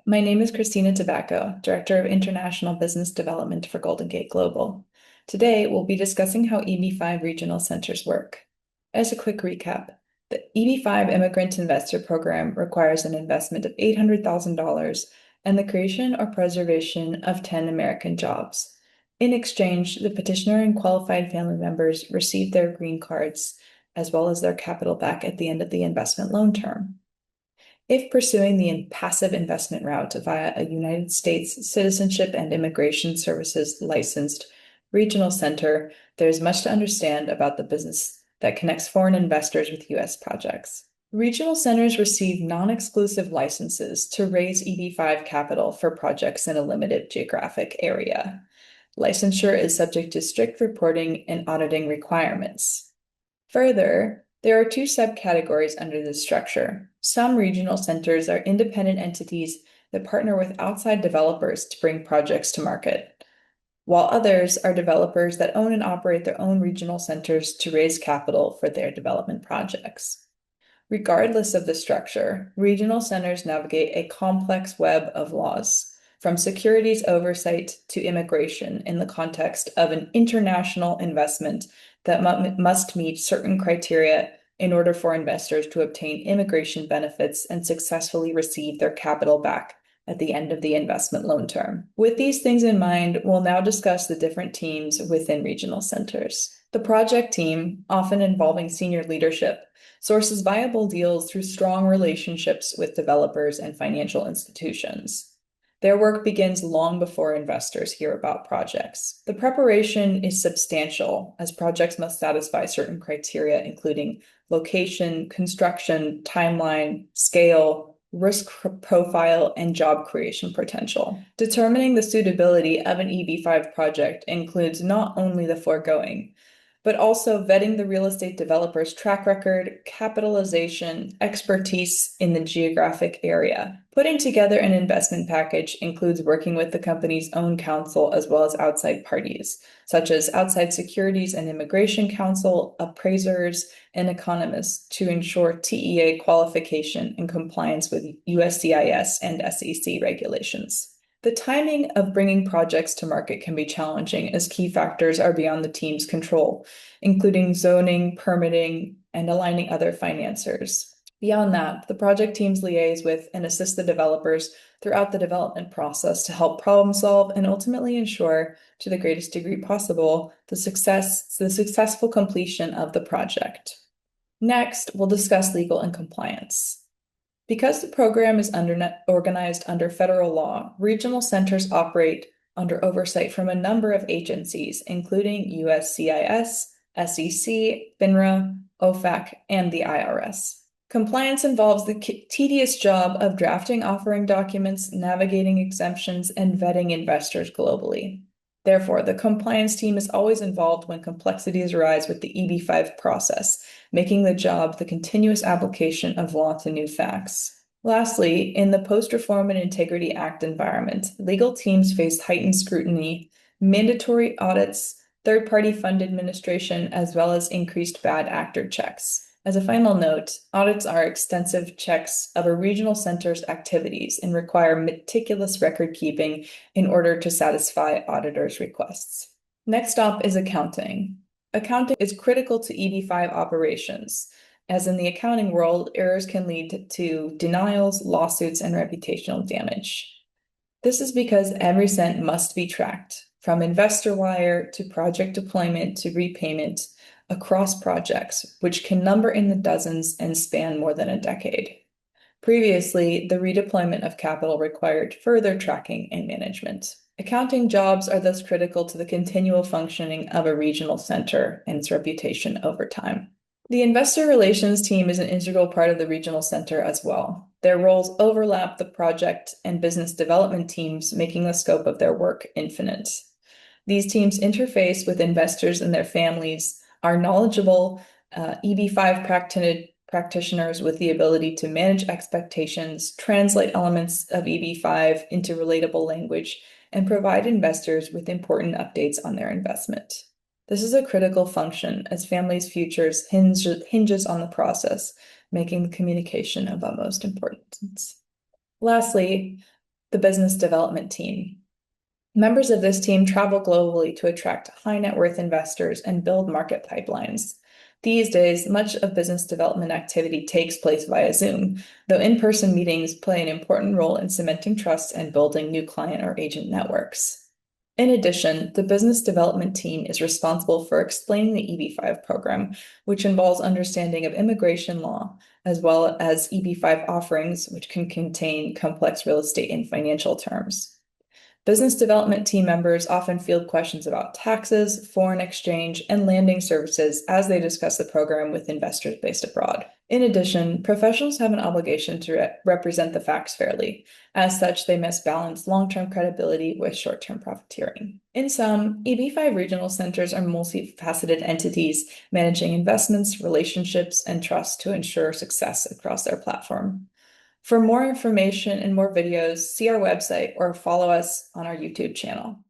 My name is Christina Tabacco, Director of International Business Development for Golden Gate Global. Today, we'll be discussing how EB-5 regional centers work. As a quick recap, the EB-5 Immigrant Investor Program requires an investment of $800,000 and the creation or preservation of 10 American jobs. In exchange, the petitioner and qualified family members receive their green cards as well as their capital back at the end of the investment loan term. If pursuing the passive investment route via a United States Citizenship and Immigration Services licensed regional center, there's much to understand about the business that connects foreign investors with U.S. projects. Regional centers receive non-exclusive licenses to raise EB-5 capital for projects in a limited geographic area. Licensure is subject to strict reporting and auditing requirements. Further, there are two subcategories under this structure. Some regional centers are independent entities that partner with outside developers to bring projects to market, while others are developers that own and operate their own regional centers to raise capital for their development projects. Regardless of the structure, regional centers navigate a complex web of laws, from securities oversight to immigration in the context of an international investment that must meet certain criteria in order for investors to obtain immigration benefits and successfully receive their capital back at the end of the investment loan term. With these things in mind, we'll now discuss the different teams within regional centers. The project team, often involving senior leadership, sources viable deals through strong relationships with developers and financial institutions. Their work begins long before investors hear about projects. The preparation is substantial, as projects must satisfy certain criteria, including location, construction, timeline, scale, risk profile, and job creation potential. Determining the suitability of an EB-5 project includes not only the foregoing, but also vetting the real estate developer's track record, capitalization, expertise in the geographic area. Putting together an investment package includes working with the company's own counsel as well as outside parties, such as outside securities and immigration counsel, appraisers, and economists to ensure TEA qualification and compliance with USCIS and SEC regulations. The timing of bringing projects to market can be challenging as key factors are beyond the team's control, including zoning, permitting, and aligning other financiers. Beyond that, the project teams liaise with and assist the developers throughout the development process to help problem solve and ultimately ensure, to the greatest degree possible, the successful completion of the project. Next, we'll discuss legal and compliance. Because the program is organized under federal law, regional centers operate under oversight from a number of agencies, including USCIS, SEC, FINRA, OFAC, and the IRS. Compliance involves the tedious job of drafting offering documents, navigating exemptions, and vetting investors globally. Therefore, the compliance team is always involved when complexities arise with the EB-5 process, making the job the continuous application of law to new facts. Lastly, in the Post-Reform and Integrity Act environment, legal teams face heightened scrutiny, mandatory audits, third-party fund administration, as well as increased bad actor checks. As a final note, audits are extensive checks of a regional center's activities and require meticulous record keeping in order to satisfy auditors' requests. Next up is accounting. Accounting is critical to EB-5 operations. As in the accounting world, errors can lead to denials, lawsuits, and reputational damage. This is because every cent must be tracked, from investor wire to project deployment to repayment, across projects, which can number in the dozens and span more than a decade. Previously, the redeployment of capital required further tracking and management. Accounting jobs are thus critical to the continual functioning of a regional center and its reputation over time. The investor relations team is an integral part of the regional center as well. Their roles overlap the project and business development teams, making the scope of their work infinite. These teams interface with investors and their families, are knowledgeable EB-5 practitioners with the ability to manage expectations, translate elements of EB-5 into relatable language, and provide investors with important updates on their investment. This is a critical function as families' futures hinges on the process, making the communication of utmost importance. Lastly, The business development team. Members of this team travel globally to attract high net worth investors and build market pipelines. These days, much of business development activity takes place via Zoom, though in-person meetings play an important role in cementing trust and building new client or agent networks. In addition, the business development team is responsible for explaining the EB-5 program, which involves understanding of immigration law, as well as EB-5 offerings, which can contain complex real estate and financial terms. Business development team members often field questions about taxes, foreign exchange, and landing services as they discuss the program with investors based abroad. In addition, professionals have an obligation to represent the facts fairly. As such, they must balance long-term credibility with short-term profiteering. In sum, EB-5 regional centers are multifaceted entities managing investments, relationships, and trust to ensure success across their platform. For more information and more videos, see our website or follow us on our YouTube channel.